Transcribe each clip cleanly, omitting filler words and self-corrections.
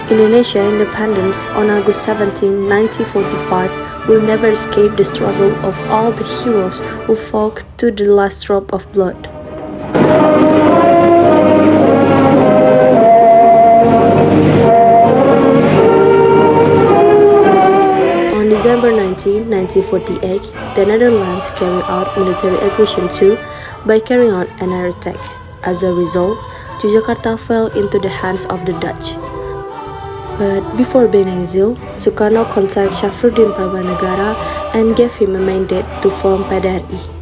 Indonesia's independence on August 17, 1945 will never escape the struggle of all the heroes who fought to the last drop of blood. On December 19, 1948, the Netherlands carried out military aggression too by carrying out an air attack. As a result, Yogyakarta fell into the hands of the Dutch. But before being exiled, Sukarno contacted Syafruddin Prabanegara and gave him a mandate to form PDRI.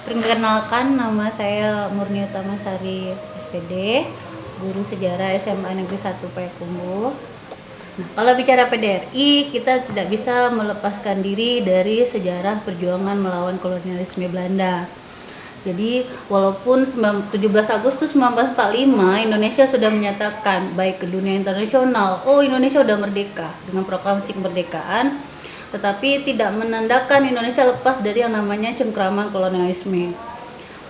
Perkenalkan, nama saya Murni Utamasari SPD, guru sejarah SMA Negeri 1 Payakumbuh. Nah, kalau bicara PDRI, kita tidak bisa melepaskan diri dari sejarah perjuangan melawan kolonialisme Belanda. Jadi, walaupun 17 Agustus 1945 Indonesia sudah menyatakan baik ke dunia internasional, Indonesia sudah merdeka dengan proklamasi kemerdekaan, tetapi tidak menandakan Indonesia lepas dari yang namanya cengkraman kolonialisme.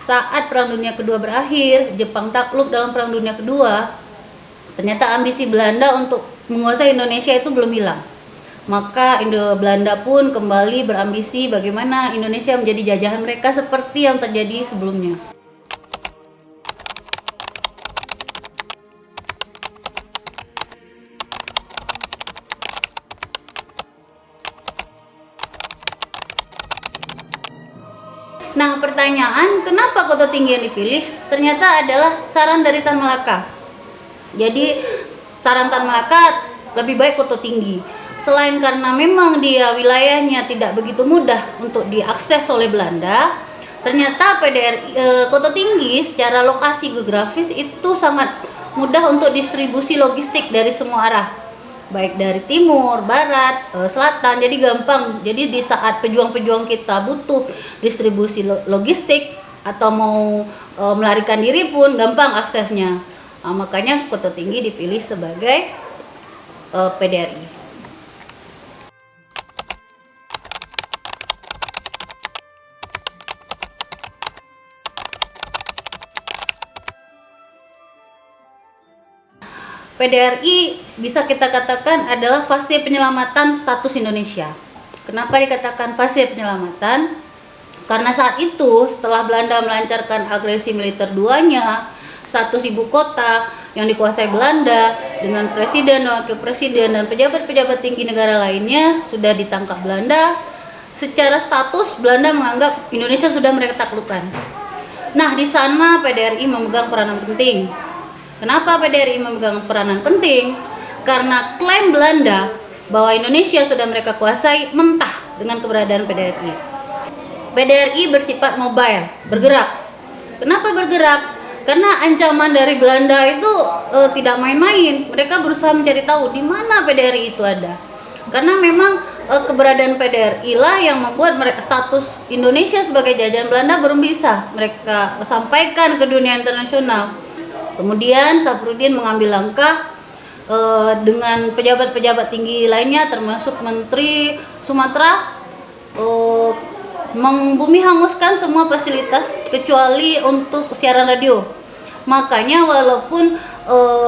Saat Perang Dunia Kedua berakhir, Jepang takluk dalam Perang Dunia Kedua, ternyata ambisi Belanda untuk menguasai Indonesia itu belum hilang. Maka Belanda pun kembali berambisi bagaimana Indonesia menjadi jajahan mereka seperti yang terjadi sebelumnya. Nah, pertanyaan kenapa Kota Tinggi yang dipilih ternyata adalah saran dari Tan Malaka. Jadi saran Tan Malaka lebih baik Kota Tinggi. Selain karena memang dia wilayahnya tidak begitu mudah untuk diakses oleh Belanda, ternyata Kota Tinggi secara lokasi geografis itu sangat mudah untuk distribusi logistik dari semua arah. Baik dari timur, barat, selatan, jadi gampang. Jadi di saat pejuang-pejuang kita butuh distribusi logistik atau mau melarikan diri pun gampang aksesnya. Makanya Kota Tinggi dipilih sebagai PDRI. PDRI bisa kita katakan adalah fase penyelamatan status Indonesia. Kenapa dikatakan fase penyelamatan? Karena saat itu setelah Belanda melancarkan agresi militer duanya, status ibu kota yang dikuasai Belanda dengan presiden, wakil presiden, dan pejabat-pejabat tinggi negara lainnya sudah ditangkap Belanda. Secara status Belanda menganggap Indonesia sudah mereka taklukkan. Nah, di sana PDRI memegang peranan penting. Kenapa PDRI memegang peranan penting? Karena klaim Belanda bahwa Indonesia sudah mereka kuasai mentah dengan keberadaan PDRI. PDRI bersifat mobile, bergerak. Kenapa bergerak? Karena ancaman dari Belanda itu tidak main-main. Mereka berusaha mencari tahu di mana PDRI itu ada. Karena memang keberadaan PDRI lah yang membuat status Indonesia sebagai jajahan Belanda belum bisa mereka sampaikan ke dunia internasional. Kemudian Syafruddin mengambil langkah dengan pejabat-pejabat tinggi lainnya termasuk Menteri Sumatera membumi hanguskan semua fasilitas kecuali untuk siaran radio. Makanya walaupun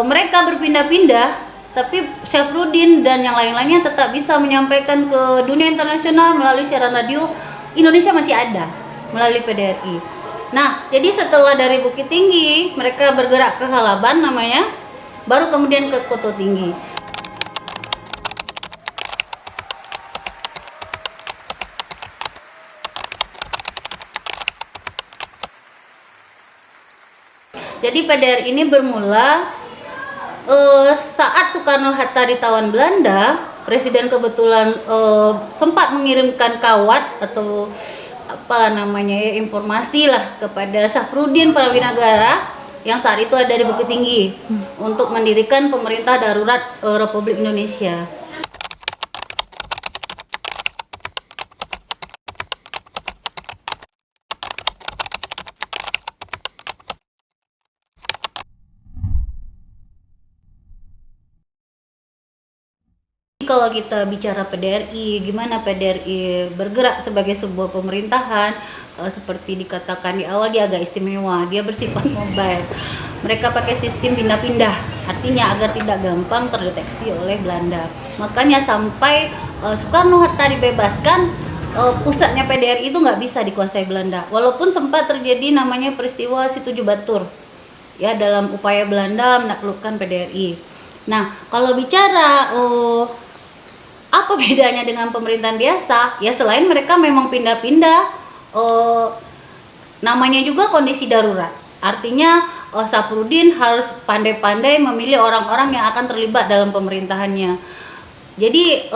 mereka berpindah-pindah, tapi Syafruddin dan yang lain-lainnya tetap bisa menyampaikan ke dunia internasional melalui siaran radio. Indonesia masih ada melalui PDRI. Nah, jadi setelah dari Bukit Tinggi, mereka bergerak ke Halaban namanya, baru kemudian ke Kota Tinggi. Jadi PDRI ini bermula saat Soekarno-Hatta ditawan Belanda, Presiden kebetulan sempat mengirimkan kawat atau apa namanya ya, informasi lah kepada Safrudin Prawinegara yang saat itu ada di Bukit Tinggi untuk mendirikan pemerintah darurat Republik Indonesia. Kalau kita bicara PDRI, gimana PDRI bergerak sebagai sebuah pemerintahan, seperti dikatakan di awal dia agak istimewa, dia bersifat mobile. Mereka pakai sistem pindah-pindah, artinya agar tidak gampang terdeteksi oleh Belanda. Makanya sampai Soekarno-Hatta dibebaskan, pusatnya PDRI itu nggak bisa dikuasai Belanda. Walaupun sempat terjadi namanya peristiwa Situju Batur, ya dalam upaya Belanda menaklukkan PDRI. Nah, kalau bicara apa bedanya dengan pemerintahan biasa? Ya selain mereka memang pindah-pindah, namanya juga kondisi darurat. Artinya Safrudin harus pandai-pandai memilih orang-orang yang akan terlibat dalam pemerintahannya. Jadi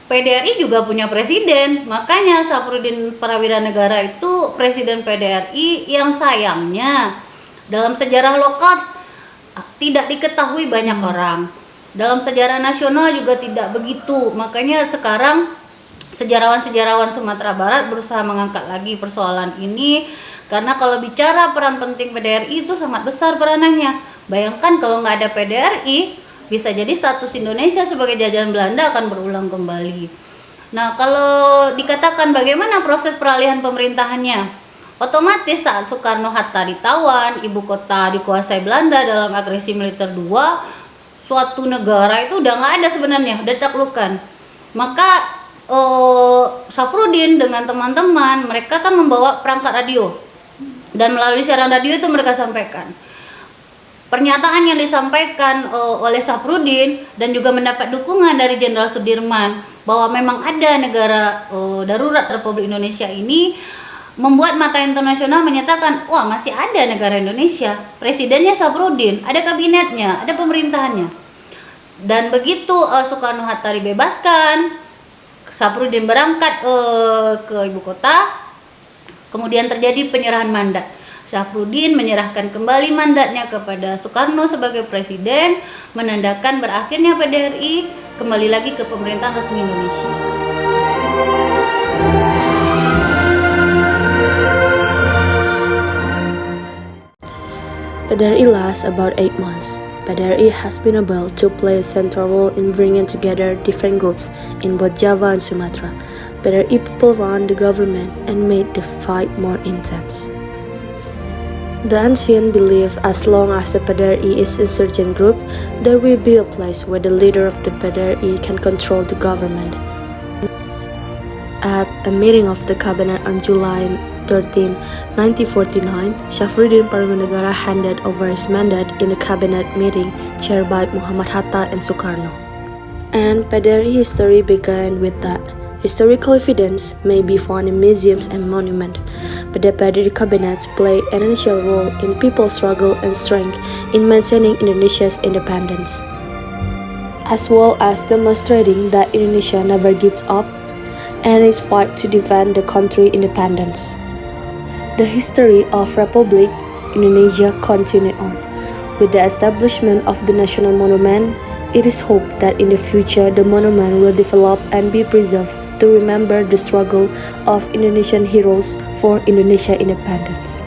PDRI juga punya presiden, makanya Safrudin Prawinegara itu presiden PDRI yang sayangnya dalam sejarah lokal tidak diketahui banyak orang. Dalam sejarah nasional juga tidak begitu. Makanya sekarang sejarawan-sejarawan Sumatera Barat berusaha mengangkat lagi persoalan ini, karena kalau bicara peran penting PDRI itu sangat besar peranannya. Bayangkan kalau nggak ada PDRI, bisa jadi status Indonesia sebagai jajahan Belanda akan berulang kembali. Nah, kalau dikatakan bagaimana proses peralihan pemerintahannya, otomatis saat Soekarno-Hatta ditawan, ibu kota dikuasai Belanda dalam agresi militer 2, suatu negara itu udah nggak ada sebenarnya, udah ditaklukkan. Maka Safrudin dengan teman-teman mereka kan membawa perangkat radio, dan melalui siaran radio itu mereka sampaikan pernyataan yang disampaikan oleh Safrudin dan juga mendapat dukungan dari Jenderal Sudirman bahwa memang ada negara darurat Republik Indonesia ini, membuat mata internasional menyatakan, wah masih ada negara Indonesia, presidennya Safrudin, ada kabinetnya, ada pemerintahannya. Dan begitu Soekarno-Hatta dibebaskan, Safrudin berangkat ke ibu kota, kemudian terjadi penyerahan mandat. Safrudin menyerahkan kembali mandatnya kepada Soekarno sebagai presiden, menandakan berakhirnya PDRI, kembali lagi ke pemerintahan resmi Indonesia. PDRI lasts about 8 months. PDRI has been able to play a central role in bringing together different groups in both Java and Sumatra. PDRI people run the government and made the fight more intense. The ancient belief as long as the PDRI is insurgent group, there will be a place where the leader of the PDRI can control the government. At a meeting of the cabinet on July 13, 1949, Safrudin Prawinegara handed over his mandate in a cabinet meeting chaired by Muhammad Hatta and Sukarno. And PDRI history began with that. Historical evidence may be found in museums and monuments, but the PDRI cabinet played an essential role in people's struggle and strength in maintaining Indonesia's independence, as well as demonstrating that Indonesia never gives up and its fight to defend the country's independence. The history of Republic Indonesia continued on. With the establishment of the National Monument, it is hoped that in the future the monument will develop and be preserved to remember the struggle of Indonesian heroes for Indonesia independence.